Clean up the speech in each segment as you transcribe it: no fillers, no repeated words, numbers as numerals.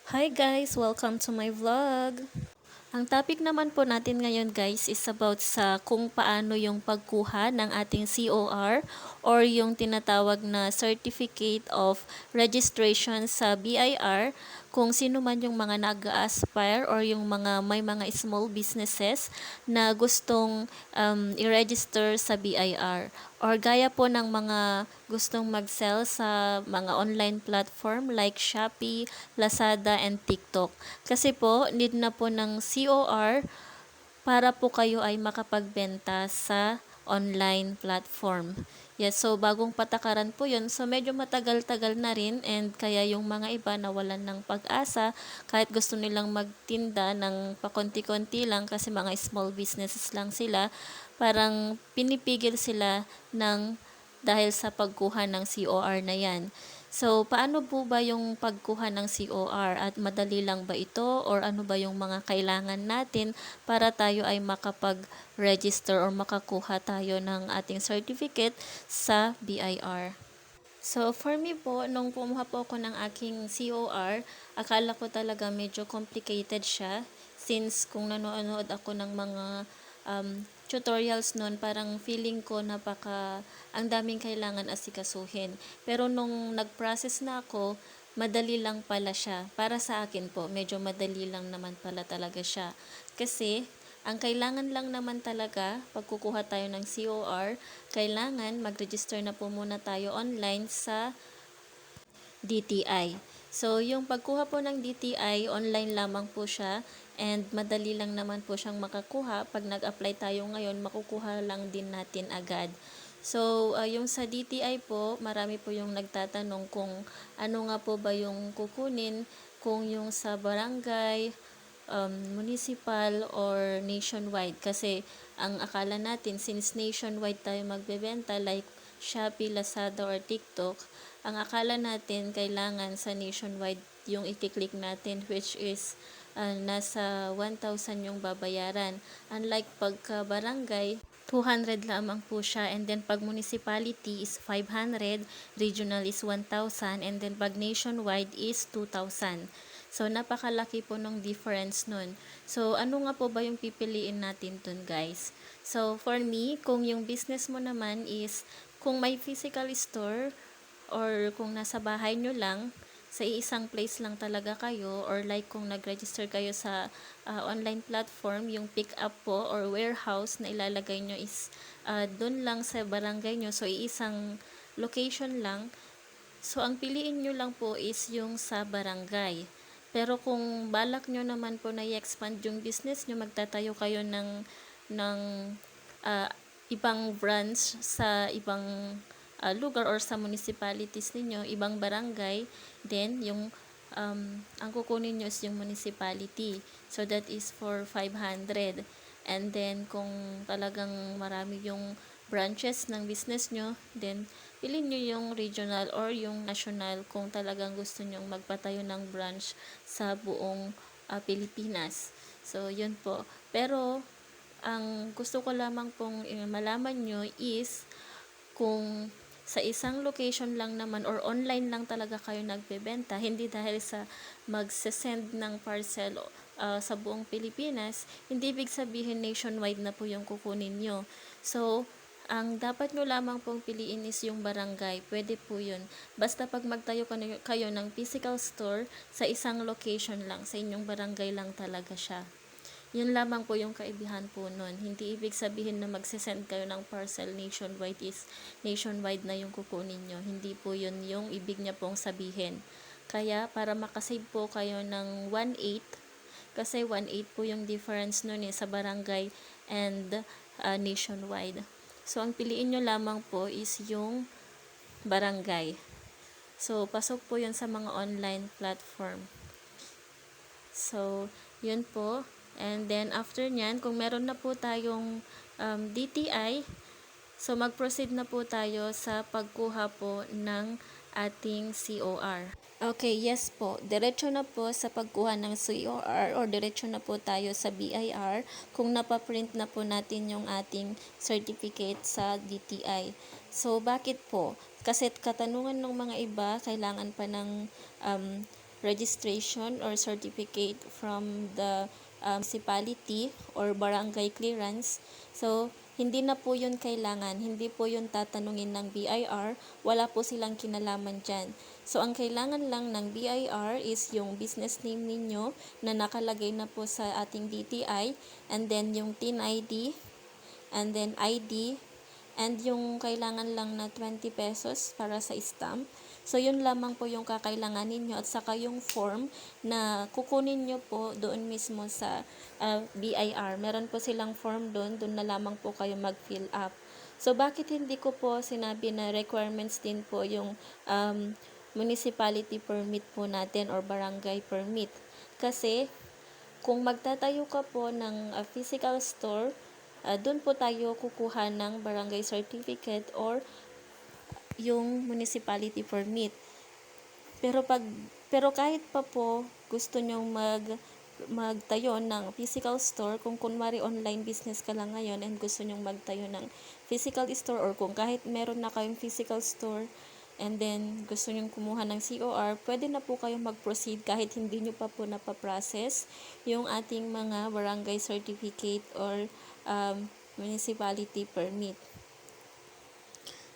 Hi guys! Welcome to my vlog! Ang topic naman po natin ngayon guys is about sa kung paano yung pagkuha ng ating COR or yung tinatawag na Certificate of Registration sa BIR kung sino man yung mga nag-aspire or yung may mga small businesses na gustong i-register sa BIR or gaya po ng mga gustong mag-sell sa mga online platform like Shopee, Lazada, and TikTok. Kasi po, need na po ng COR para po kayo ay makapagbenta sa online platform. Yes, so bagong patakaran po yun. So medyo matagal-tagal na rin and kaya yung mga iba nawalan ng pag-asa kahit gusto nilang magtinda ng pakonti-konti lang kasi mga small businesses lang sila. Parang pinipigil sila ng dahil sa pagkuha ng COR na yan. So, paano po ba yung pagkuha ng COR at madali lang ba ito or ano ba yung mga kailangan natin para tayo ay makapag-register or makakuha tayo ng ating certificate sa BIR? So, for me po, nung kumuha po ako ng aking COR, akala ko talaga medyo complicated siya since kung nanonood ako ng mga tutorials noon, parang feeling ko ang daming kailangan asikasuhin. Pero nung nag-process na ako, madali lang pala siya. Para sa akin po, medyo madali lang naman pala talaga siya. Kasi, ang kailangan lang naman talaga, pag kukuha tayo ng COR, kailangan mag-register na po muna tayo online sa DTI. So, yung pagkuha po ng DTI, online lamang po siya and madali lang naman po siyang makakuha. Pag nag-apply tayo ngayon, makukuha lang din natin agad. So, yung sa DTI po, marami po yung nagtatanong kung ano nga po ba yung kukunin, kung yung sa barangay, municipal or nationwide. Kasi ang akala natin, since nationwide tayo magbebenta like Shopee, Lazada, or TikTok, ang akala natin kailangan sa nationwide yung i-click natin which is nasa 1,000 yung babayaran. Unlike pagka barangay, 200 lamang po siya and then pag municipality is 500, regional is 1,000 and then pag nationwide is 2,000. So, napakalaki po nung difference nun. So, ano nga po ba yung pipiliin natin dun, guys? So, for me, kung yung business mo naman is, kung may physical store, or kung nasa bahay nyo lang, sa isang place lang talaga kayo, or like kung nag-register kayo sa online platform, yung pick up po or warehouse na ilalagay nyo is dun lang sa barangay nyo, so isang location lang. So, ang piliin nyo lang po is yung sa barangay. Pero kung balak nyo naman po na i-expand yung business nyo, magtatayo kayo ng uh, ibang branch sa ibang lugar or sa municipalities ninyo, ibang barangay, then yung ang kukunin nyo is yung municipality. So, that is for 500. And then, kung talagang marami yung branches ng business nyo, then pilin nyo yung regional or yung national kung talagang gusto nyong magpatayo ng branch sa buong Pilipinas. So, yun po. Pero, ang gusto ko lamang pong malaman nyo is kung sa isang location lang naman or online lang talaga kayo nagbebenta, hindi dahil sa magsesend ng parcel sa buong Pilipinas, hindi ibig sabihin nationwide na po yung kukunin nyo. So, ang dapat nyo lamang pong piliin is yung barangay. Pwede po yun. Basta pag magtayo kayo ng physical store, sa isang location lang, sa inyong barangay lang talaga siya. Yun lamang po yung kaibahan po nun. Hindi ibig sabihin na magsisend kayo ng parcel nationwide is nationwide na yung kukunin nyo. Hindi po yun yung ibig niya pong sabihin. Kaya para makasave po kayo ng 1/8, kasi 1/8 po yung difference nun sa barangay and nationwide. So, ang piliin nyo lamang po is yung barangay. So, pasok po yun sa mga online platform. So, yun po. And then, after nyan, kung meron na po tayong DTI, so mag-proceed na po tayo sa pagkuha po ng ating COR. Okay, yes po. Diretso na po sa pagkuha ng COR or diretso na po tayo sa BIR kung napaprint na po natin yung ating certificate sa DTI. So, bakit po? Kasi katanungan ng mga iba, kailangan pa ng registration or certificate from the municipality or barangay clearance. So, hindi na po yun kailangan, hindi po yun tatanungin ng BIR, wala po silang kinalaman dyan. So, ang kailangan lang ng BIR is yung business name ninyo na nakalagay na po sa ating DTI, and then yung TIN ID, and then ID, and yung kailangan lang na 20 pesos para sa stamp. So, yun lamang po yung kakailanganin nyo at saka yung form na kukunin nyo po doon mismo sa BIR. Meron po silang form doon na lamang po kayo mag-fill up. So, bakit hindi ko po sinabi na requirements din po yung municipality permit po natin or barangay permit? Kasi, kung magtatayo ka po ng physical store, doon po tayo kukuha ng barangay certificate or yung municipality permit. Pero kahit pa po gusto nyong magtayo ng physical store, kung kunwari online business ka lang ngayon and gusto nyong magtayo ng physical store, or kung kahit meron na kayong physical store and then gusto nyong kumuha ng COR, pwede na po kayong mag-proceed kahit hindi nyo pa po napaprocess yung ating mga barangay certificate or municipality permit.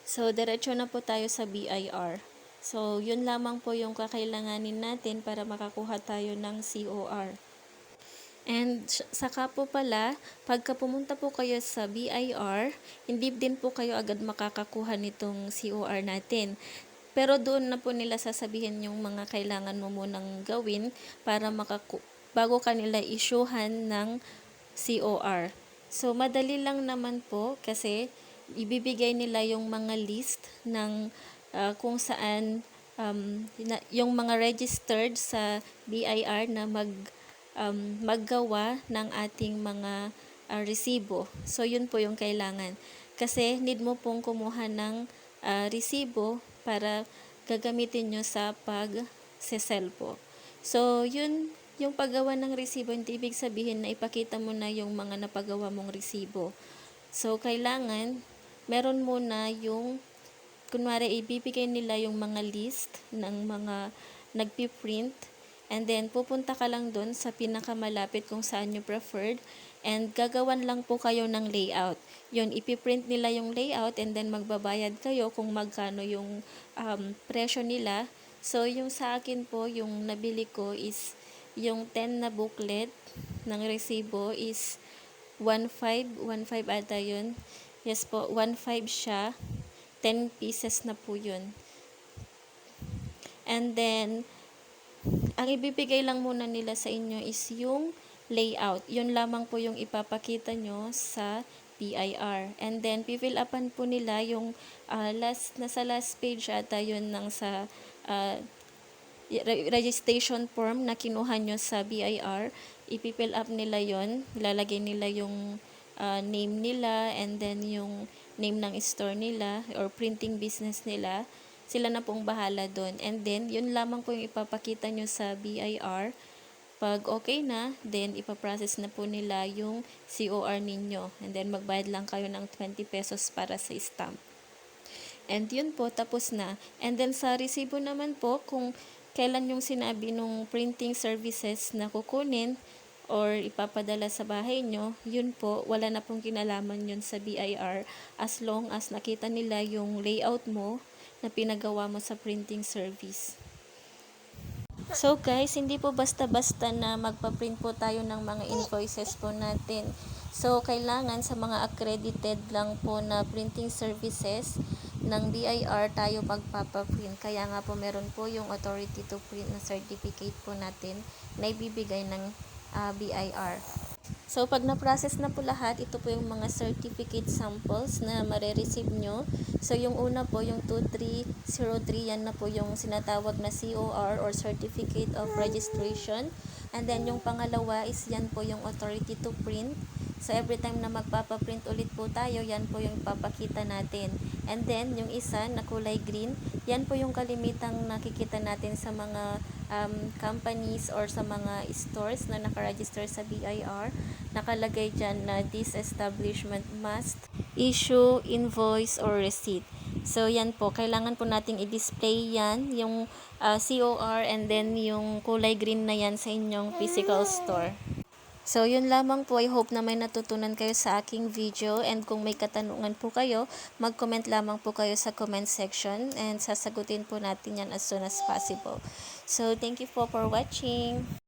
So, diretso na po tayo sa BIR. So, yun lamang po yung kakailanganin natin para makakuha tayo ng COR. And saka po pala, pagka pumunta po kayo sa BIR, hindi din po kayo agad makakakuha nitong COR natin. Pero doon na po nila sasabihin yung mga kailangan mo munang gawin para bago kanila isyuhan ng COR. So, madali lang naman po kasi ibibigay nila yung mga list ng kung saan yung mga registered sa BIR na maggawa ng ating mga resibo. So, yun po yung kailangan. Kasi need mo pong kumuha ng resibo para gagamitin nyo sa pag-sell po. So, yun yung paggawa ng resibo, hindi ibig sabihin na ipakita mo na yung mga napagawa mong resibo. So, kailangan meron muna yung, kunwari ibibigay nila yung mga list ng mga nagpiprint, and then pupunta ka lang doon sa pinakamalapit kung saan nyo preferred, and gagawan lang po kayo ng layout. Yun, ipiprint nila yung layout and then magbabayad kayo kung magkano yung presyo nila. So, yung sa akin po, yung nabili ko is yung 10 na booklet ng resibo is 1.5 ata yun. Yes po, 1.5 siya. 10 pieces na po yun. And then, ang ibibigay lang muna nila sa inyo is yung layout. Yun lamang po yung ipapakita nyo sa BIR. And then, pifill upan po nila yung nasa last page ata yun ng sa registration form na kinuha nyo sa BIR. Ipifill up nila yon, ilalagay nila yung name nila and then yung name ng store nila or printing business nila. Sila na pong bahala doon. And then, yun lamang po yung ipapakita nyo sa BIR. Pag okay na, then ipaprocess na po nila yung COR ninyo. And then, magbayad lang kayo ng 20 pesos para sa stamp. And yun po, tapos na. And then, sa resibo naman po, kung kailan yung sinabi nung printing services na kukunin or ipapadala sa bahay nyo, yun po, wala na pong kinalaman yun sa BIR as long as nakita nila yung layout mo na pinagawa mo sa printing service. So guys, hindi po basta-basta na magpa-print po tayo ng mga invoices po natin. So, kailangan sa mga accredited lang po na printing services ng BIR tayo pagpapaprint. Kaya nga po meron po yung authority to print na certificate po natin na ibibigay ng BIR. So, pag na-process na po lahat, ito po yung mga certificate samples na mare-receive nyo. So, yung una po, yung 2303, yan na po yung sinatawag na COR or Certificate of Registration. And then, yung pangalawa is yan po yung authority to print. So, every time na magpapaprint ulit po tayo, yan po yung papakita natin. And then, yung isa na kulay green, yan po yung kalimitang nakikita natin sa mga companies or sa mga stores na nakaregister sa BIR, nakalagay dyan na this establishment must issue invoice or receipt. So, yan po. Kailangan po nating i-display yan, yung COR, and then yung kulay green na yan sa inyong physical store. So, yun lamang po. I hope na may natutunan kayo sa aking video. And kung may katanungan po kayo, mag-comment lamang po kayo sa comment section. And sasagutin po natin yan as soon as possible. So, thank you po for watching.